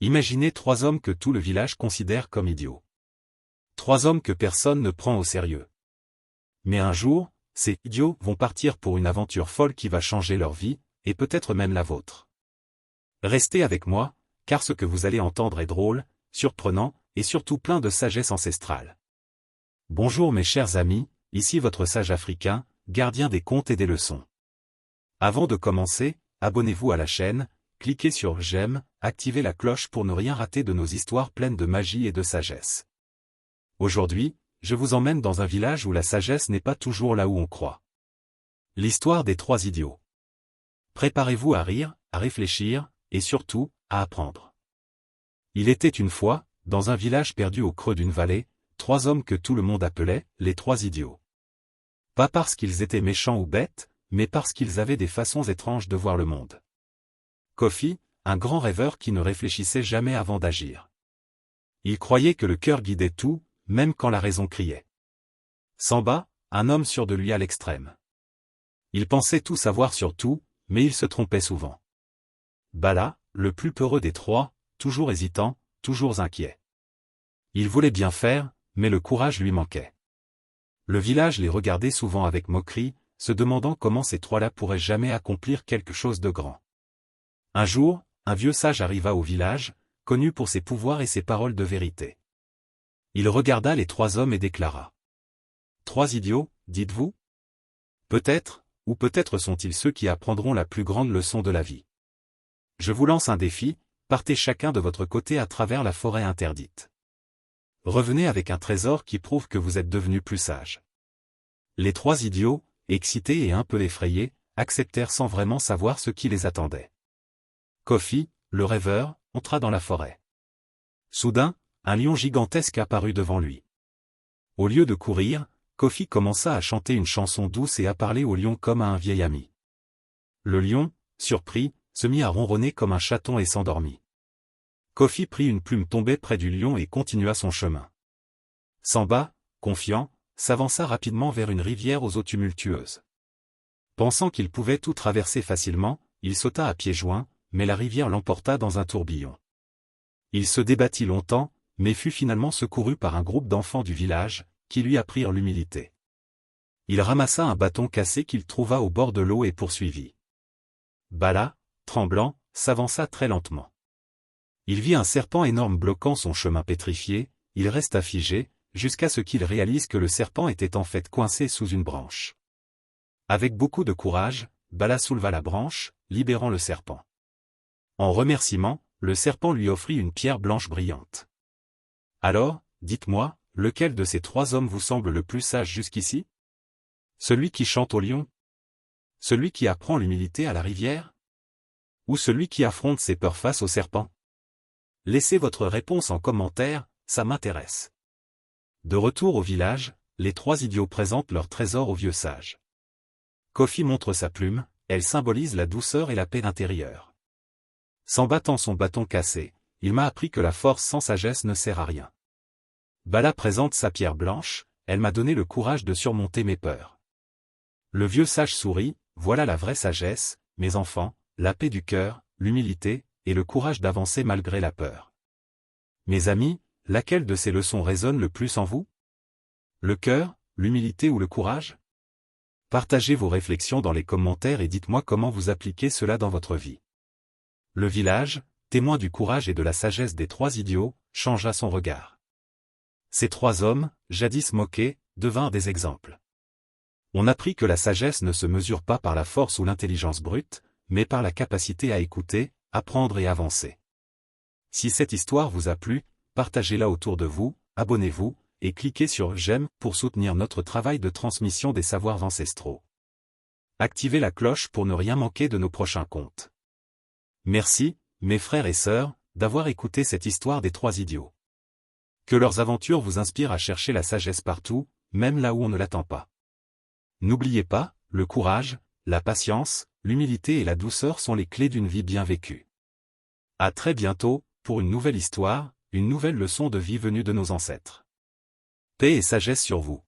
Imaginez 3 hommes que tout le village considère comme idiots. 3 hommes que personne ne prend au sérieux. Mais un jour, ces idiots vont partir pour une aventure folle qui va changer leur vie, et peut-être même la vôtre. Restez avec moi, car ce que vous allez entendre est drôle, surprenant, et surtout plein de sagesse ancestrale. Bonjour mes chers amis, ici votre sage africain, gardien des contes et des leçons. Avant de commencer, abonnez-vous à la chaîne, cliquez sur j'aime, activez la cloche pour ne rien rater de nos histoires pleines de magie et de sagesse. Aujourd'hui, je vous emmène dans un village où la sagesse n'est pas toujours là où on croit. L'histoire des 3 idiots. Préparez-vous à rire, à réfléchir, et surtout, à apprendre. Il était une fois, dans un village perdu au creux d'une vallée, 3 hommes que tout le monde appelait les 3 idiots. Pas parce qu'ils étaient méchants ou bêtes, mais parce qu'ils avaient des façons étranges de voir le monde. Kofi, un grand rêveur qui ne réfléchissait jamais avant d'agir. Il croyait que le cœur guidait tout, même quand la raison criait. Samba, un homme sûr de lui à l'extrême. Il pensait tout savoir sur tout, mais il se trompait souvent. Bala, le plus peureux des 3, toujours hésitant, toujours inquiet. Il voulait bien faire, mais le courage lui manquait. Le village les regardait souvent avec moquerie, se demandant comment ces 3-là pourraient jamais accomplir quelque chose de grand. Un jour, un vieux sage arriva au village, connu pour ses pouvoirs et ses paroles de vérité. Il regarda les 3 hommes et déclara. 3 idiots, dites-vous? Peut-être, ou peut-être sont-ils ceux qui apprendront la plus grande leçon de la vie. Je vous lance un défi, partez chacun de votre côté à travers la forêt interdite. Revenez avec un trésor qui prouve que vous êtes devenus plus sages. Les 3 idiots, excités et un peu effrayés, acceptèrent sans vraiment savoir ce qui les attendait. Kofi, le rêveur, entra dans la forêt. Soudain, un lion gigantesque apparut devant lui. Au lieu de courir, Kofi commença à chanter une chanson douce et à parler au lion comme à un vieil ami. Le lion, surpris, se mit à ronronner comme un chaton et s'endormit. Kofi prit une plume tombée près du lion et continua son chemin. Samba, confiant, s'avança rapidement vers une rivière aux eaux tumultueuses. Pensant qu'il pouvait tout traverser facilement, il sauta à pieds joints, mais la rivière l'emporta dans un tourbillon. Il se débattit longtemps, mais fut finalement secouru par un groupe d'enfants du village, qui lui apprirent l'humilité. Il ramassa un bâton cassé qu'il trouva au bord de l'eau et poursuivit. Bala, tremblant, s'avança très lentement. Il vit un serpent énorme bloquant son chemin pétrifié, il resta figé, jusqu'à ce qu'il réalise que le serpent était en fait coincé sous une branche. Avec beaucoup de courage, Bala souleva la branche, libérant le serpent. En remerciement, le serpent lui offrit une pierre blanche brillante. Alors, dites-moi, lequel de ces 3 hommes vous semble le plus sage jusqu'ici? Celui qui chante au lion? Celui qui apprend l'humilité à la rivière? Ou celui qui affronte ses peurs face au serpent? Laissez votre réponse en commentaire, ça m'intéresse. De retour au village, les 3 idiots présentent leur trésor au vieux sage. Kofi montre sa plume, elle symbolise la douceur et la paix intérieure. Samba tend son bâton cassé, il m'a appris que la force sans sagesse ne sert à rien. Bala présente sa pierre blanche, elle m'a donné le courage de surmonter mes peurs. Le vieux sage sourit, voilà la vraie sagesse, mes enfants, la paix du cœur, l'humilité, et le courage d'avancer malgré la peur. Mes amis, laquelle de ces leçons résonne le plus en vous? Le cœur, l'humilité ou le courage? Partagez vos réflexions dans les commentaires et dites-moi comment vous appliquez cela dans votre vie. Le village, témoin du courage et de la sagesse des 3 idiots, changea son regard. Ces 3 hommes, jadis moqués, devinrent des exemples. On apprit que la sagesse ne se mesure pas par la force ou l'intelligence brute, mais par la capacité à écouter, apprendre et avancer. Si cette histoire vous a plu, partagez-la autour de vous, abonnez-vous, et cliquez sur j'aime pour soutenir notre travail de transmission des savoirs ancestraux. Activez la cloche pour ne rien manquer de nos prochains contes. Merci, mes frères et sœurs, d'avoir écouté cette histoire des 3 idiots. Que leurs aventures vous inspirent à chercher la sagesse partout, même là où on ne l'attend pas. N'oubliez pas, le courage, la patience, l'humilité et la douceur sont les clés d'une vie bien vécue. À très bientôt, pour une nouvelle histoire, une nouvelle leçon de vie venue de nos ancêtres. Paix et sagesse sur vous.